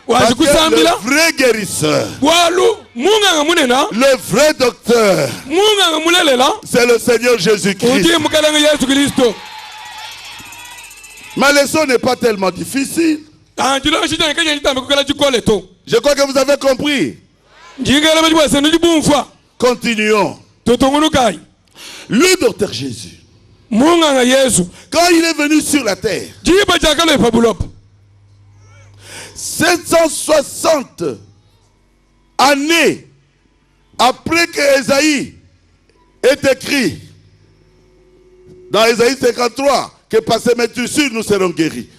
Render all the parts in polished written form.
le vrai guérisseur, le vrai docteur, c'est le Seigneur Jésus-Christ. Ma leçon n'est pas tellement difficile. Je crois que vous avez compris. Continuons. Le docteur Jésus, quand il est venu sur la terre, 760 années après que Ésaïe est écrit, dans Ésaïe 53, que par ses meurtrissures nous serons guéris.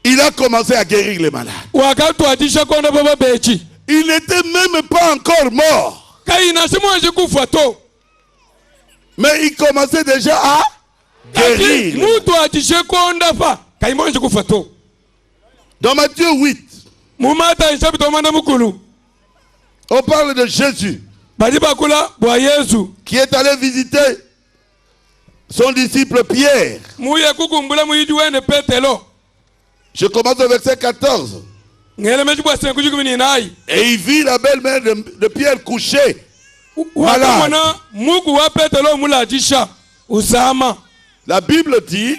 Il a commencé à guérir les malades. Il n'était même pas encore mort. Mais il commençait déjà à guérir. Dans Matthieu 8, on parle de Jésus qui est allé visiter son disciple Pierre. Je commence au verset 14. Et il vit la belle-mère de Pierre couchée, malade. La Bible dit,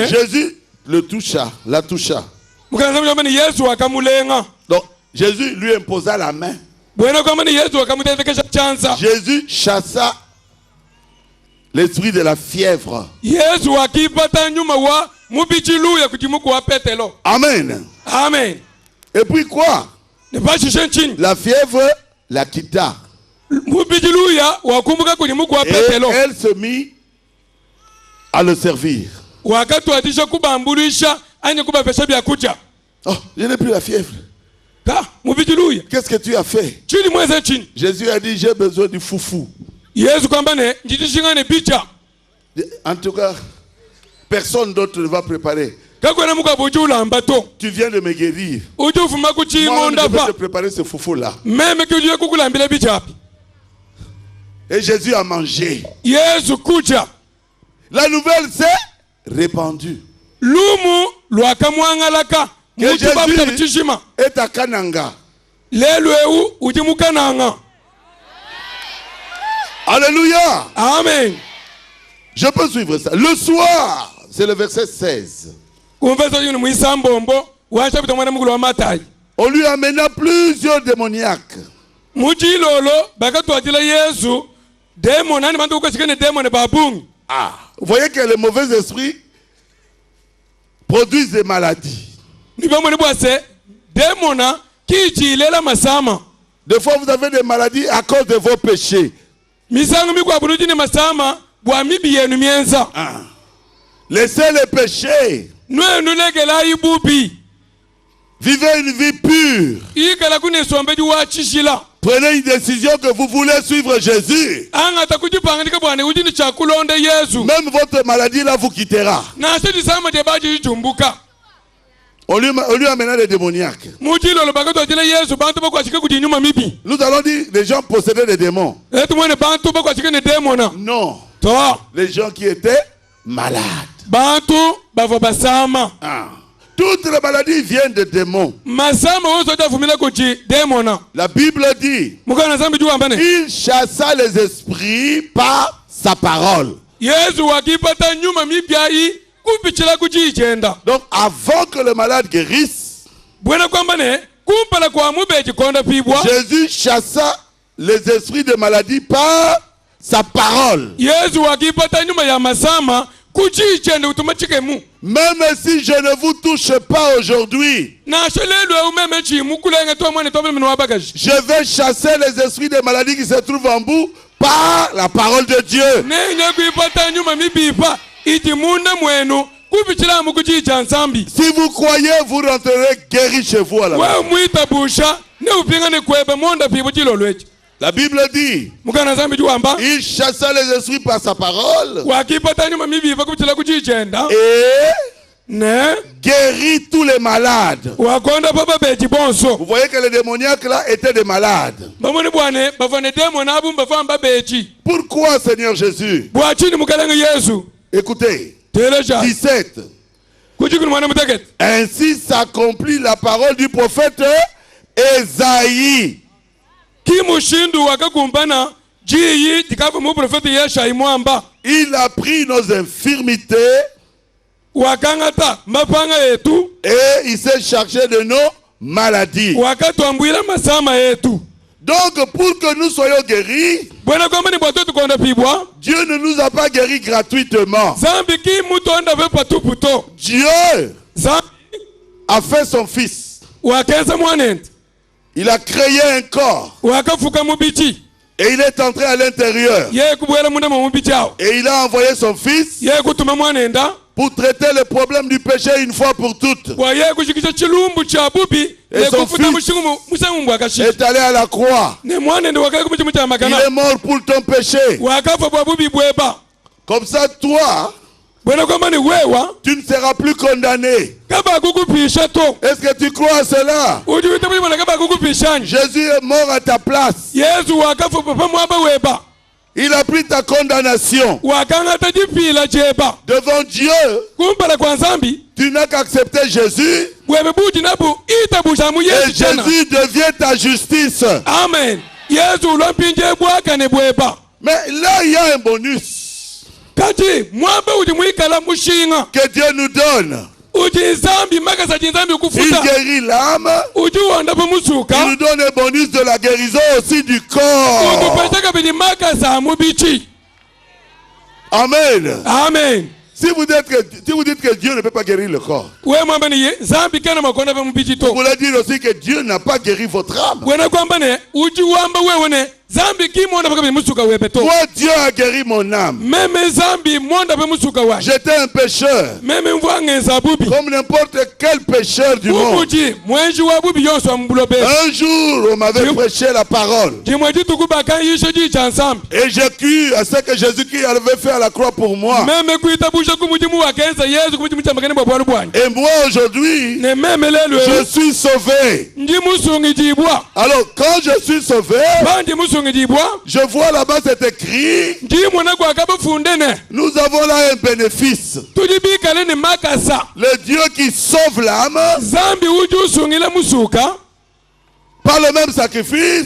Jésus la toucha. Donc Jésus lui imposa la main. Jésus chassa l'esprit de la fièvre. Amen. Amen. Et puis quoi? La fièvre la quitta. Et elle se mit à le servir. Oh, je n'ai plus la fièvre. Qu'est-ce que tu as fait? Jésus a dit, j'ai besoin du foufou. En tout cas, personne d'autre ne va préparer. Tu viens de me guérir. Moi, je vais te préparer ce foufou-là. Et Jésus a mangé. La nouvelle s'est répandue. Que Jésus est à Kananga. Alléluia. Amen. Je peux suivre ça. Le soir, c'est le verset 16. On lui amena plusieurs démoniaques. Ah, vous voyez que les mauvais esprits produisent des maladies. Des fois, vous avez des maladies à cause de vos péchés. Ah. Laissez les péchés. Vivez une vie pure. Prenez une décision que vous voulez suivre Jésus. Même votre maladie là vous quittera. On lui amena des démoniaques. Nous allons dire les gens possédaient des démons. Non. Les gens qui étaient malades. Ah. Toutes les maladies viennent de démons. La Bible dit, il chassa les esprits par sa parole. Donc avant que le malade guérisse, Jésus chassa les esprits de maladie par sa parole. Même si je ne vous touche pas aujourd'hui, je vais chasser les esprits de maladie qui se trouvent en vous par la parole de Dieu. Si vous croyez, vous rentrerez guéri chez vous à la maison. La Bible dit, il chassa les esprits par sa parole. Et guérit tous les malades. Vous voyez que les démoniaques là étaient des malades. Pourquoi, Seigneur Jésus? Écoutez, 17. Ainsi s'accomplit la parole du prophète Esaïe. Il a pris nos infirmités et il s'est chargé de nos maladies. Donc pour que nous soyons guéris, Dieu ne nous a pas guéris gratuitement. Dieu a fait son fils. Il a créé un corps. Et il est entré à l'intérieur. Et il a envoyé son fils pour traiter le problème du péché une fois pour toutes. Et son fils est allé à la croix. Il est mort pour ton péché. Comme ça, toi, tu ne seras plus condamné. Est-ce que tu crois à cela? Jésus est mort à ta place. Il a pris ta condamnation. Devant Dieu, tu n'as qu'à accepter Jésus. Et Jésus devient ta justice. Amen. Mais là, il y a un bonus que Dieu nous donne. Il guérit l'âme. Il nous donne un bonus de la guérison aussi du corps. Amen. Amen. Si vous dites que Dieu ne peut pas guérir le corps, vous voulez dire aussi que Dieu n'a pas guéri votre âme. Moi, Dieu a guéri mon âme. J'étais un pécheur, comme n'importe quel pécheur du monde. Un jour, on m'avait prêché la parole. Et j'ai cru à ce que Jésus-Christ avait fait à la croix pour moi. Et moi, aujourd'hui, je suis sauvé. Alors, quand je suis sauvé, je vois là-bas c'est écrit, nous avons là un bénéfice. Le Dieu qui sauve l'âme par le même sacrifice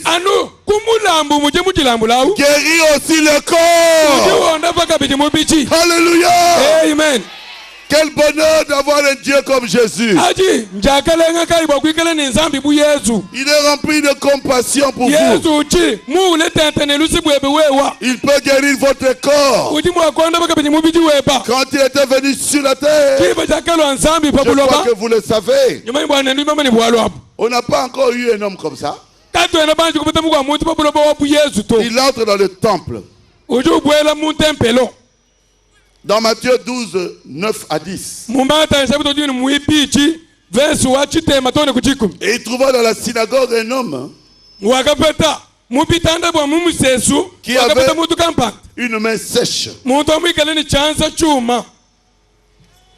guérit aussi le corps. Alléluia. Amen. Quel bonheur d'avoir un Dieu comme Jésus. Il est rempli de compassion pour vous. Il peut guérir votre corps. Quand il était venu sur la terre, je crois que vous le savez, on n'a pas encore eu un homme comme ça. Il entre dans le temple. Dans Matthieu 12, 9 à 10. Et il trouva dans la synagogue un homme qui avait une main sèche.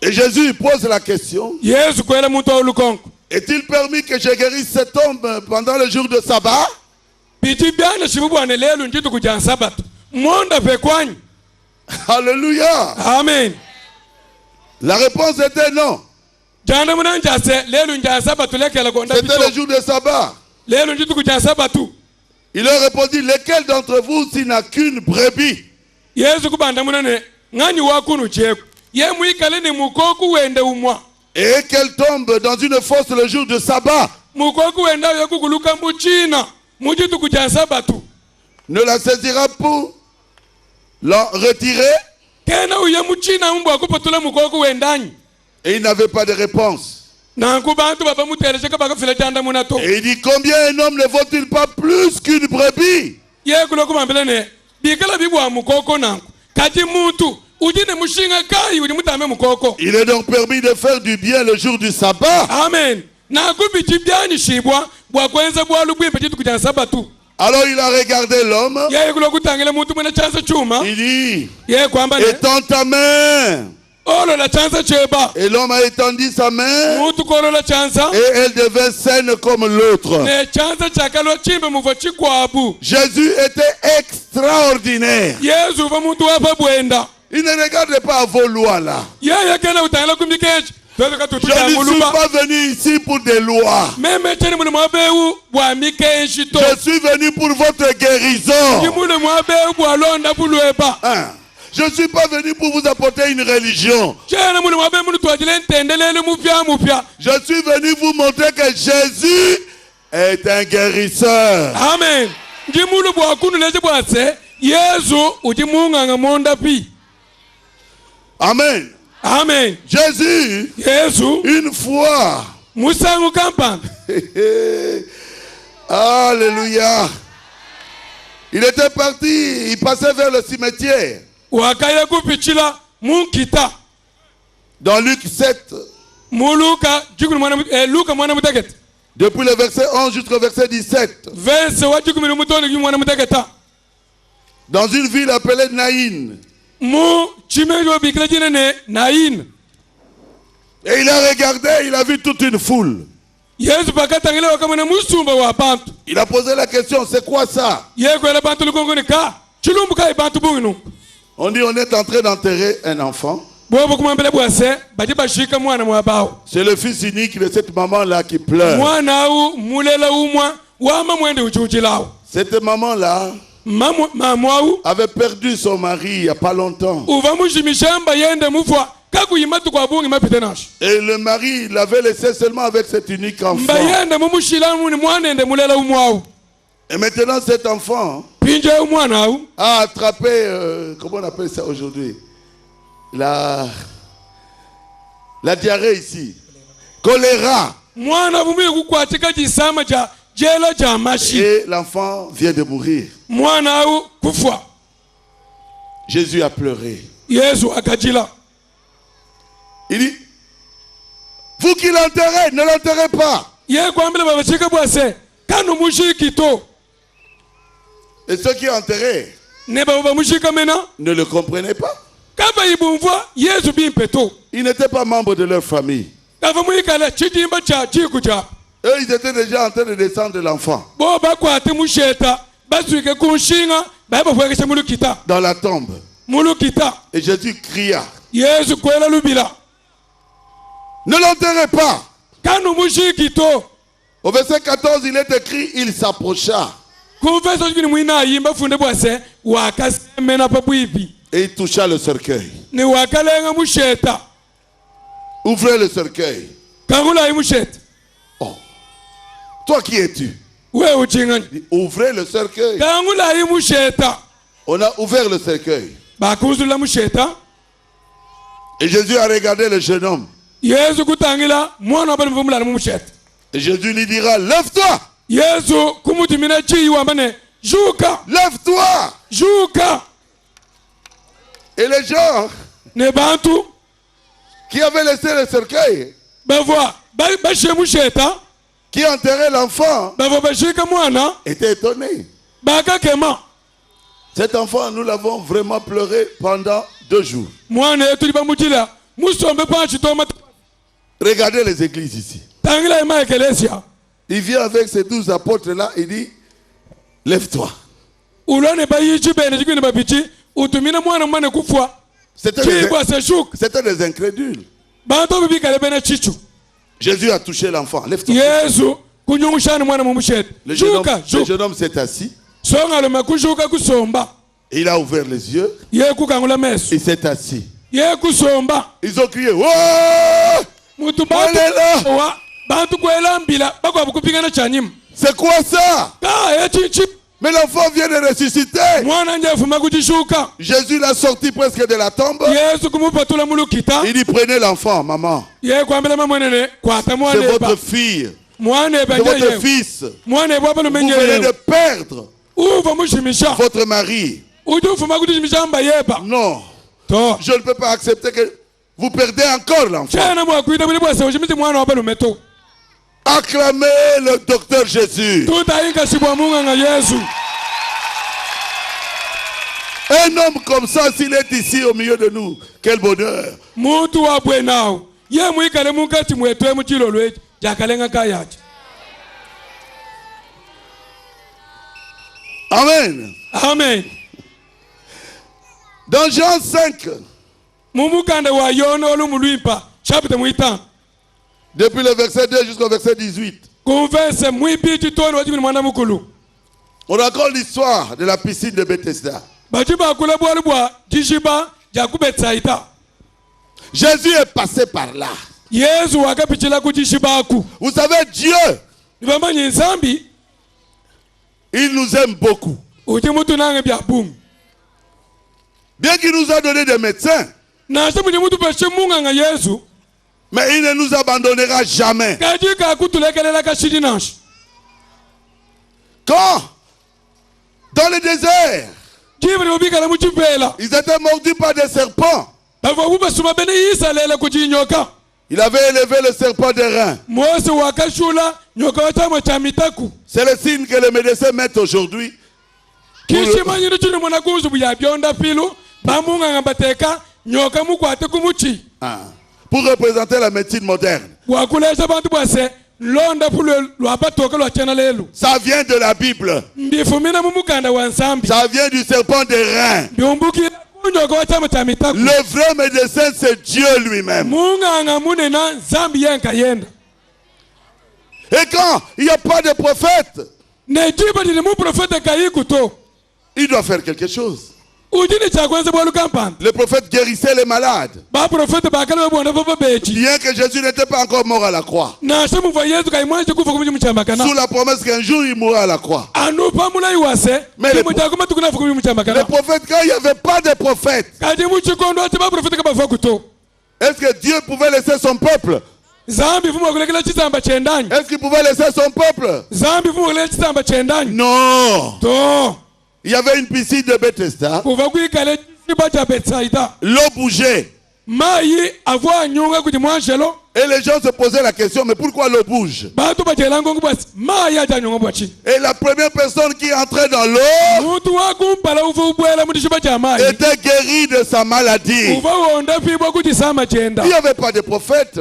Et Jésus pose la question, est-il permis que je guérisse cet homme pendant le jour de sabbat? Alléluia. Amen. La réponse était non. C'était le jour de sabbat. Il leur répondit, lequel d'entre vous s'il n'a qu'une brebis et qu'elle tombe dans une fosse le jour de sabbat, ne la saisira pour l'en retirer? Et il n'avait pas de réponse. Et il dit, combien un homme ne vaut-il pas plus qu'une brebis? Il est donc permis de faire du bien le jour du sabbat. Amen. Alors il a regardé l'homme. Il dit, étends ta main. Et l'homme a étendu sa main et elle devint saine comme l'autre. Jésus était extraordinaire. Il ne regardait pas à vos lois là. Je ne suis pas venu ici pour des lois. Je suis venu pour votre guérison. Je ne suis pas venu pour vous apporter une religion. Je suis venu vous montrer que Jésus est un guérisseur. Amen. Amen. Amen. Jésus, une fois. Alléluia. Il était parti, il passait vers le cimetière. Dans Luc 7. Depuis le verset 11 jusqu'au verset 17. Dans une ville appelée Naïn. Et il a regardé, il a vu toute une foule. Il a posé la question, c'est quoi ça? On dit, on est en train d'enterrer un enfant. C'est le fils unique de cette maman-là qui pleure. Cette maman-là avait perdu son mari il n'y a pas longtemps. Et le mari l'avait laissé seulement avec cet unique enfant. Et maintenant cet enfant a attrapé, comment on appelle ça aujourd'hui? La diarrhée ici. Choléra. Et l'enfant vient de mourir. Jésus a pleuré. Il dit, vous qui l'enterrez, ne l'enterrez pas. Et ceux qui enterraient ne le comprenaient pas. Ils n'étaient pas membres de leur famille. Eux, ils étaient déjà en train de descendre de l'enfant dans la tombe. Et Jésus cria, ne l'enterrez pas. Au verset 14, il est écrit, il s'approcha. Et il toucha le cercueil. Ouvrez le cercueil. Oh. Toi qui es-tu? Ouvrez le cercueil. On a ouvert le cercueil. Et Jésus a regardé le jeune homme. Et Jésus lui dira, lève-toi. Lève-toi. Et les gens qui avaient laissé le cercueil, qui enterraient l'enfant, étaient étonnés. Cet enfant, nous l'avons vraiment pleuré pendant 2 jours. Regardez les églises ici. Il vient avec ses 12 apôtres là, il dit, lève-toi. C'était des incrédules. Jésus a touché l'enfant. Lève-toi. Le jeune homme s'est assis. Il a ouvert les yeux. Il s'est assis. Ils ont crié, oh! C'est quoi ça? Mais l'enfant vient de ressusciter. Jésus l'a sorti presque de la tombe. Il dit, prenez l'enfant, maman. C'est votre fille. C'est votre fils. Vous venez de perdre votre mari. Non. Je ne peux pas accepter que vous perdez encore l'enfant. Acclamez le docteur Jésus. Un homme comme ça, s'il est ici au milieu de nous, Quel bonheur. Amen. Amen. Dans Jean 5, depuis le verset 2 jusqu'au verset 18, on raconte l'histoire de la piscine de Bethesda. Jésus est passé par là. Vous savez, Dieu, il nous aime beaucoup. Bien qu'il nous a donné des médecins, mais il ne nous abandonnera jamais. Quand, dans le désert, ils étaient mordus par des serpents, il avait élevé le serpent des reins. C'est le signe que les médecins mettent aujourd'hui pour représenter la médecine moderne. Ça vient de la Bible. Ça vient du serpent des reins. Le vrai médecin, c'est Dieu lui-même. Et quand il n'y a pas de prophète, il doit faire quelque chose. Le prophète guérissait les malades. Bien que Jésus n'était pas encore mort à la croix. Sous la promesse qu'un jour il mourra à la croix. Mais les prophètes, quand il n'y avait pas de prophète, est-ce que Dieu pouvait laisser son peuple? Est-ce qu'il pouvait laisser son peuple? Non. Il y avait une piscine de Bethesda. L'eau bougeait. Et les gens se posaient la question, mais pourquoi l'eau bouge? Et la première personne qui entrait dans l'eau était guérie de sa maladie. Il n'y avait pas de prophète.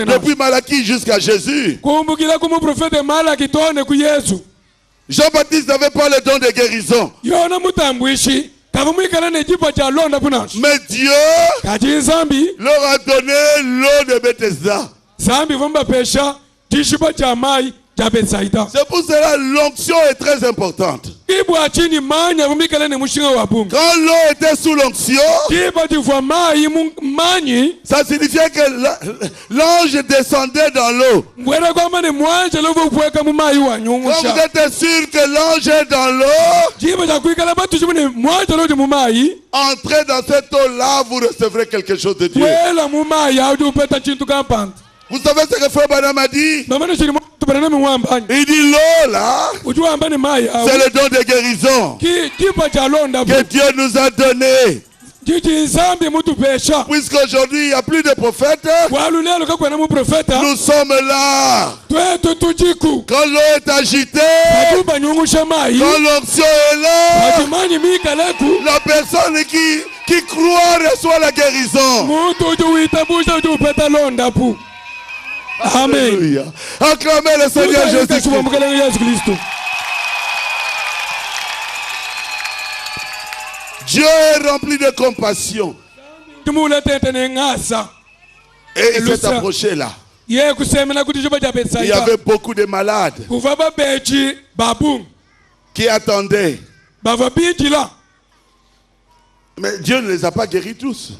Depuis Malachie jusqu'à Jésus. Jean-Baptiste n'avait pas le don de guérison. Mais Dieu leur a donné l'eau de Bethesda. C'est pour cela que l'onction est très importante. Quand l'eau était sous l'onction, ça signifiait que l'ange descendait dans l'eau. Quand vous êtes sûr que l'ange est dans l'eau, entrez dans cette eau-là, vous recevrez quelque chose de Dieu. Vous savez ce que Frère Branham a dit? Il dit l'eau là, c'est le don de guérison que Dieu nous a donné. Puisqu'aujourd'hui il n'y a plus de prophètes, nous sommes là. Quand l'eau est agitée, quand l'onction est là, la personne qui croit reçoit la guérison. Amen. Alléluia. Acclamez le Seigneur Jésus-Christ. Dieu est rempli de compassion. Et il s'est approché là. Il y avait beaucoup de malades qui attendaient. Mais Dieu ne les a pas guéris tous.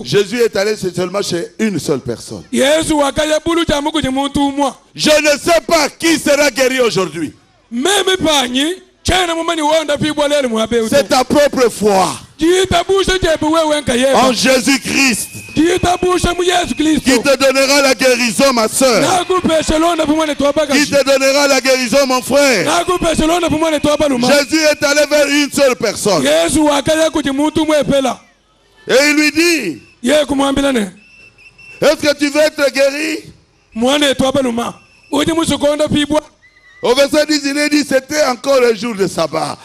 Jésus est allé seulement chez une seule personne. Je ne sais pas qui sera guéri aujourd'hui. C'est ta propre foi en Jésus-Christ qui te donnera la guérison, ma soeur. Qui te donnera la guérison, mon frère. Jésus est allé vers une seule personne. Et il lui dit, est-ce que tu veux être guéri? Au verset 10, il est dit, c'était encore le jour de sabbat.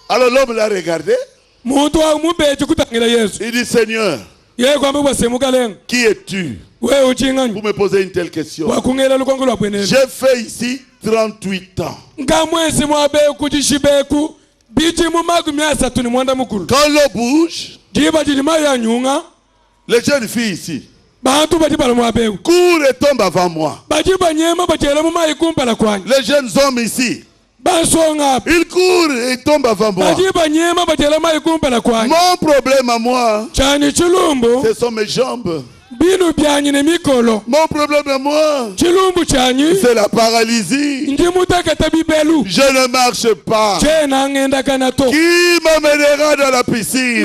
Alors l'homme l'a regardé. Il dit, Seigneur, qui es-tu pour me poser une telle question? J'ai fait ici 38 ans. Quand l'eau bouge, les jeunes filles ici courent et tombent avant moi. Les jeunes hommes ici, ils courent et tombent avant moi. Mon problème à moi, ce sont mes jambes. Mon problème à moi, c'est la paralysie. Je ne marche pas. Qui m'amènera dans la piscine?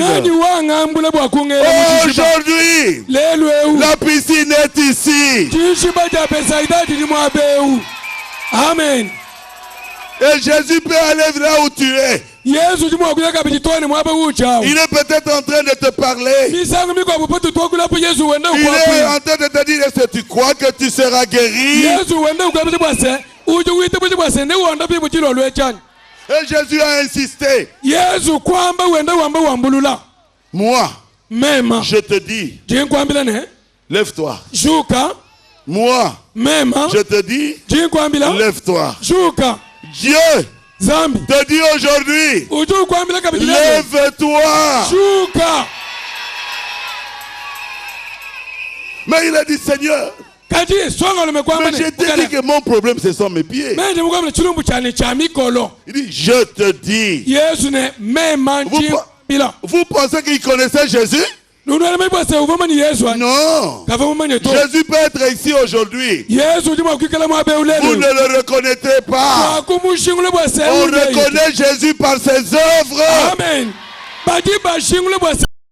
Aujourd'hui, la piscine est ici. Amen. Et Jésus peut aller là où tu es. Il est peut-être en train de te parler. Il est en train de te dire, est-ce que tu crois que tu seras guéri? Et Jésus a insisté. Moi, je te dis, lève-toi. Moi, je te dis, lève-toi. Dieu te dit aujourd'hui, lève-toi. Mais il a dit, Seigneur, mais je t'ai dit que mon problème ce sont mes pieds. Il dit, je te dis. Vous pensez qu'il connaissait Jésus? Non. Jésus peut être ici aujourd'hui. Vous ne le reconnaissez pas. On reconnaît Jésus par ses œuvres. Amen.